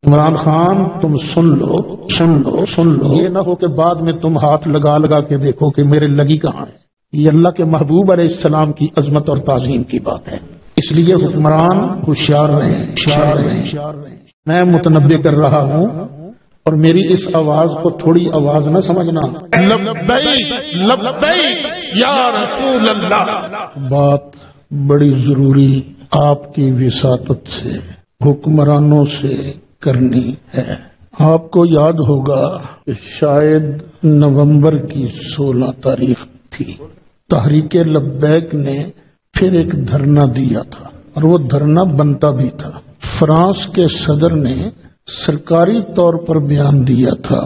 عمران خان تم سن لو یہ نہ ہو کہ بعد میں تم ہاتھ لگا لگا کے دیکھو کہ میرے لگی کہاں ہے۔ یہ اللہ کے محبوب علیہ السلام کی عظمت اور تعظیم کی بات ہے، اس لیے حکمران ہوشیار رہیں۔ میں متنبہ کر رہا ہوں اور میری اس آواز کو تھوڑی آواز نہ سمجھنا، لبیک لبیک یا رسول اللہ۔ بات بڑی ضروری آپ کی وساطت سے حکمرانوں سے کرنی ہے۔ آپ کو یاد ہوگا کہ شاید نومبر کی 16 تاریخ تھی، تحریک لبیک نے پھر ایک دھرنا دیا تھا اور وہ دھرنا بنتا بھی تھا۔ فرانس کے صدر نے سرکاری طور پر بیان دیا تھا،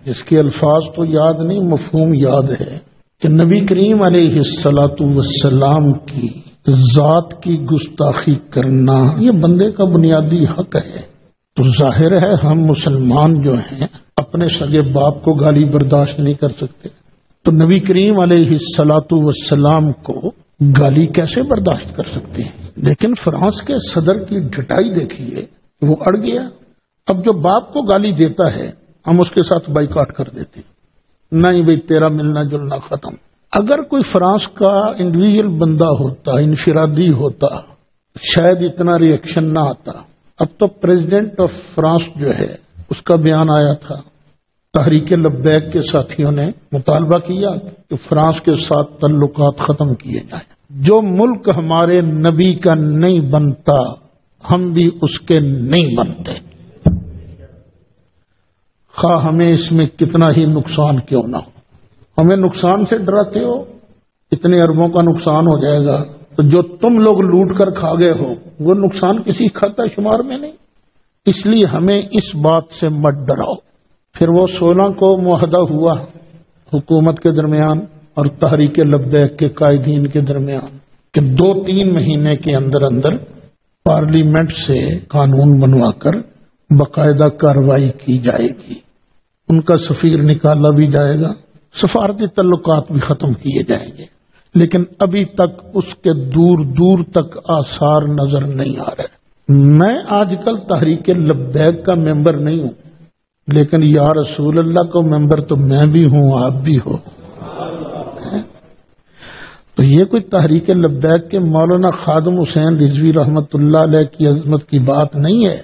اس کے الفاظ تو یاد نہیں، مفہوم یاد ہے، کہ نبی کریم علیہ السلام کی ذات کی گستاخی کرنا یہ بندے کا بنیادی حق ہے۔ تو ظاہر ہے ہم مسلمان جو ہیں اپنے سگے باپ کو گالی برداشت نہیں کر سکتے، تو نبی کریم علیہ السلام کو گالی کیسے برداشت کر سکتے ہیں؟ لیکن فرانس کے صدر کی ڈٹائی دیکھیے، وہ اڑ گیا۔ اب جو باپ کو گالی دیتا ہے ہم اس کے ساتھ بائیکاٹ کر دیتے، نہیں بھئی تیرا ملنا جلنا ختم۔ اگر کوئی فرانس کا انڈیویجول بندہ ہوتا، انفرادی ہوتا، شاید اتنا ری ایکشن نہ آتا۔ اب تو پریزیڈنٹ آف فرانس جو ہے اس کا بیان آیا تھا، تحریک لبیک کے ساتھیوں نے مطالبہ کیا کہ فرانس کے ساتھ تعلقات ختم کیے جائیں۔ جو ملک ہمارے نبی کا نہیں بنتا ہم بھی اس کے نہیں بنتے، خواہ ہمیں اس میں کتنا ہی نقصان کیوں نہ ہو۔ ہمیں نقصان سے ڈراتے ہو، اتنے اربوں کا نقصان ہو جائے گا، تو جو تم لوگ لوٹ کر کھا گئے ہو وہ نقصان کسی کھاتا شمار میں نہیں، اس لیے ہمیں اس بات سے مت ڈراؤ۔ پھر وہ 16 کو معاہدہ ہوا حکومت کے درمیان اور تحریک لبیک کے قائدین کے درمیان کہ 2-3 مہینے کے اندر اندر پارلیمنٹ سے قانون بنوا کر باقاعدہ کارروائی کی جائے گی، ان کا سفیر نکالا بھی جائے گا، سفارتی تعلقات بھی ختم کیے جائیں گے۔ لیکن ابھی تک اس کے دور دور تک آثار نظر نہیں آ رہے۔ میں آج کل تحریک لبیک کا ممبر نہیں ہوں، لیکن یا رسول اللہ کو ممبر تو میں بھی ہوں، آپ بھی ہو۔ تو یہ کوئی تحریک لبیک کے مولانا خادم حسین رضوی رحمت اللہ علیہ کی عظمت کی بات نہیں ہے،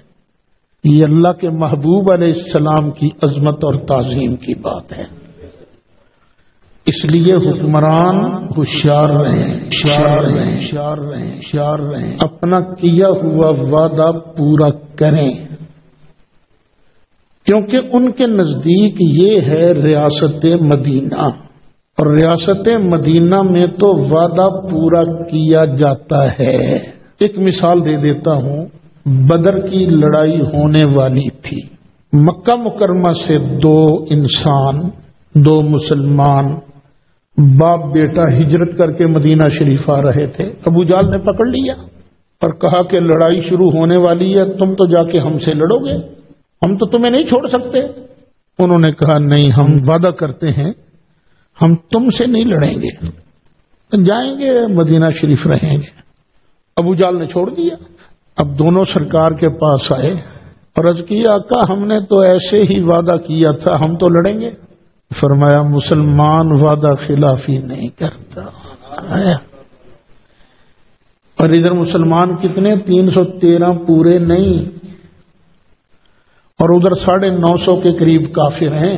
یہ اللہ کے محبوب علیہ السلام کی عظمت اور تعظیم کی بات ہے۔ اس لیے حکمران ہوشیار رہیں، اپنا کیا ہوا وعدہ پورا کریں، کیونکہ ان کے نزدیک یہ ہے ریاست مدینہ، اور ریاست مدینہ میں تو وعدہ پورا کیا جاتا ہے۔ ایک مثال دے دیتا ہوں، بدر کی لڑائی ہونے والی تھی، مکہ مکرمہ سے 2 انسان، 2 مسلمان باپ بیٹا ہجرت کر کے مدینہ شریف آ رہے تھے۔ ابو جہل نے پکڑ لیا اور کہا کہ لڑائی شروع ہونے والی ہے، تم تو جا کے ہم سے لڑو گے، ہم تو تمہیں نہیں چھوڑ سکتے۔ انہوں نے کہا نہیں، ہم وعدہ کرتے ہیں ہم تم سے نہیں لڑیں گے، جائیں گے مدینہ شریف رہیں گے۔ ابو جہل نے چھوڑ دیا۔ اب دونوں سرکار کے پاس آئے اور عرض کیا آقا ہم نے تو ایسے ہی وعدہ کیا تھا، ہم تو لڑیں گے۔ فرمایا مسلمان وعدہ خلافی نہیں کرتا۔ اور ادھر مسلمان کتنے؟ 313 پورے نہیں، اور ادھر 950 کے قریب کافر ہیں،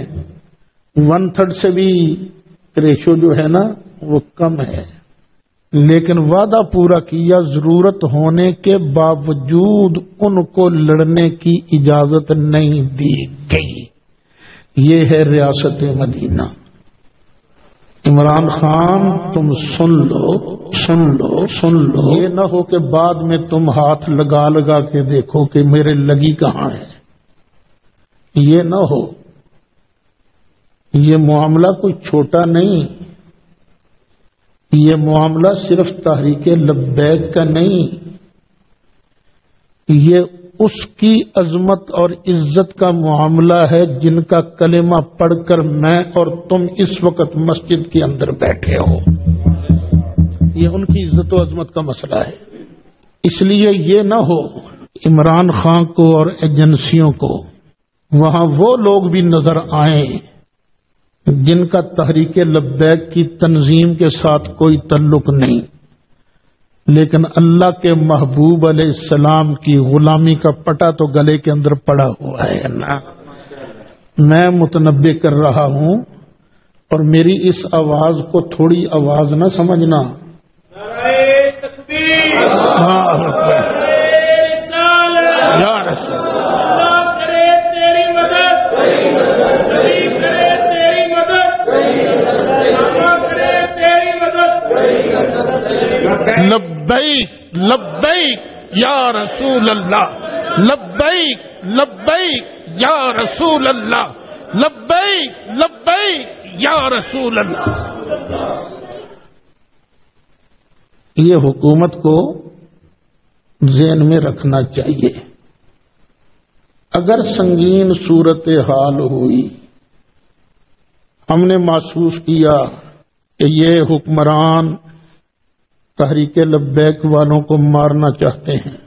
1/3 سے بھی ریشو جو ہے نا وہ کم ہے، لیکن وعدہ پورا کیا، ضرورت ہونے کے باوجود ان کو لڑنے کی اجازت نہیں دی گئی۔ یہ ہے ریاست مدینہ۔ عمران خان تم سن لو، یہ نہ ہو کہ بعد میں تم ہاتھ لگا لگا کے دیکھو کہ میرے لگی کہاں ہے، یہ نہ ہو۔ یہ معاملہ کوئی چھوٹا نہیں، یہ معاملہ صرف تحریک لبیک کا نہیں، یہ اس کی عظمت اور عزت کا معاملہ ہے جن کا کلمہ پڑھ کر میں اور تم اس وقت مسجد کے اندر بیٹھے ہو، یہ ان کی عزت و عظمت کا مسئلہ ہے۔ اس لیے یہ نہ ہو عمران خان کو اور ایجنسیوں کو وہاں وہ لوگ بھی نظر آئیں جن کا تحریک لبیک کی تنظیم کے ساتھ کوئی تعلق نہیں، لیکن اللہ کے محبوب علیہ السلام کی غلامی کا پٹا تو گلے کے اندر پڑا ہوا ہے نا۔ میں متنبع کر رہا ہوں، اور میری اس آواز کو تھوڑی آواز نہ سمجھنا۔ لبیک لبیک یا رسول اللہ، لبیک لبیک یا رسول اللہ، لبیک لبیک یا رسول اللہ۔ یہ حکومت کو ذہن میں رکھنا چاہیے۔ اگر سنگین صورتحال ہوئی، ہم نے محسوس کیا کہ یہ حکمران تحریک لبیک والوں کو مارنا چاہتے ہیں،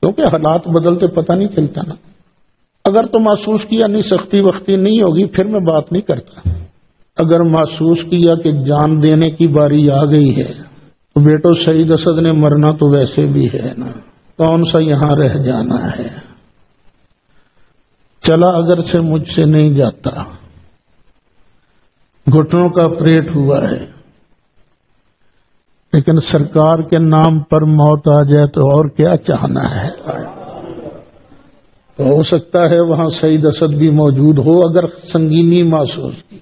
کیونکہ حالات بدلتے پتہ نہیں چلتا نا۔ اگر تو محسوس کیا نہیں سختی وقتی نہیں ہوگی، پھر میں بات نہیں کرتا۔ اگر محسوس کیا کہ جان دینے کی باری آ گئی ہے تو بیٹو سعید اسد نے مرنا تو ویسے بھی ہے نا، کون سا یہاں رہ جانا ہے۔ چلا اگر سے مجھ سے نہیں جاتا، گھٹنوں کا آپریٹ ہوا ہے، لیکن سرکار کے نام پر موت آ جائے تو اور کیا چاہنا ہے۔ تو ہو سکتا ہے وہاں سعید اسد بھی موجود ہو اگر سنگینی محسوس کی۔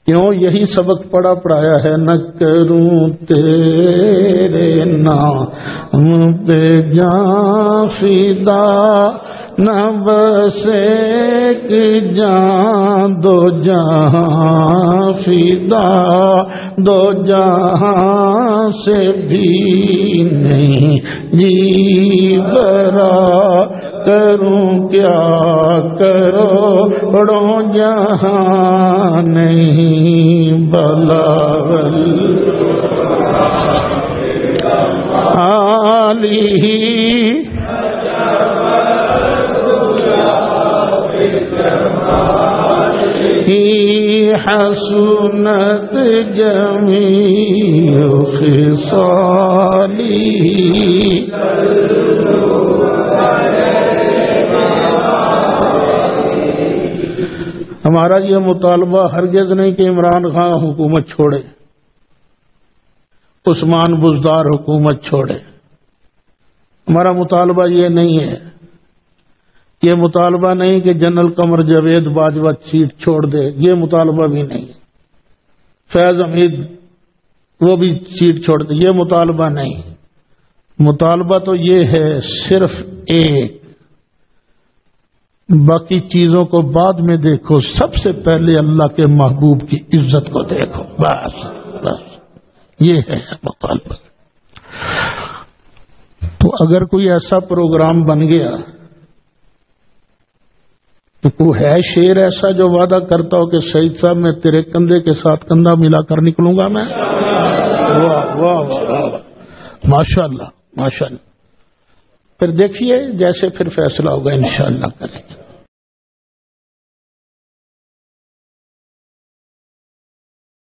کیوں؟ یہی سبق پڑھایا ہے، نہ کروں تیرے نام پہ جاں فدا، نہ بس ایک جان دو جہاں فدا، دو جہاں سے بھی نہیں جی برا، کروں کیا کروڑوں جہاں نہیں بلاول عالی حسنت جمیع خصالی۔ ہمارا یہ مطالبہ ہرگز نہیں کہ عمران خان حکومت چھوڑے، عثمان بزدار حکومت چھوڑے۔ ہمارا مطالبہ یہ نہیں ہے، یہ مطالبہ نہیں کہ جنرل قمر جاوید باجوہ سیٹ چھوڑ دے، یہ مطالبہ بھی نہیں۔ فیض حمید وہ بھی سیٹ چھوڑ دے، یہ مطالبہ نہیں۔ مطالبہ تو یہ ہے صرف ایک، باقی چیزوں کو بعد میں دیکھو، سب سے پہلے اللہ کے محبوب کی عزت کو دیکھو، بس بس یہ ہے مطالبہ۔ تو اگر کوئی ایسا پروگرام بن گیا تو کوئی ہے شیر ایسا جو وعدہ کرتا ہو کہ سعید صاحب میں تیرے کندھے کے ساتھ کندھا ملا کر نکلوں گا میں؟ واہ واہ واہ، ماشاء اللہ ماشاء اللہ۔ پھر دیکھیے جیسے پھر فیصلہ ہوگا انشاءاللہ کریں گے۔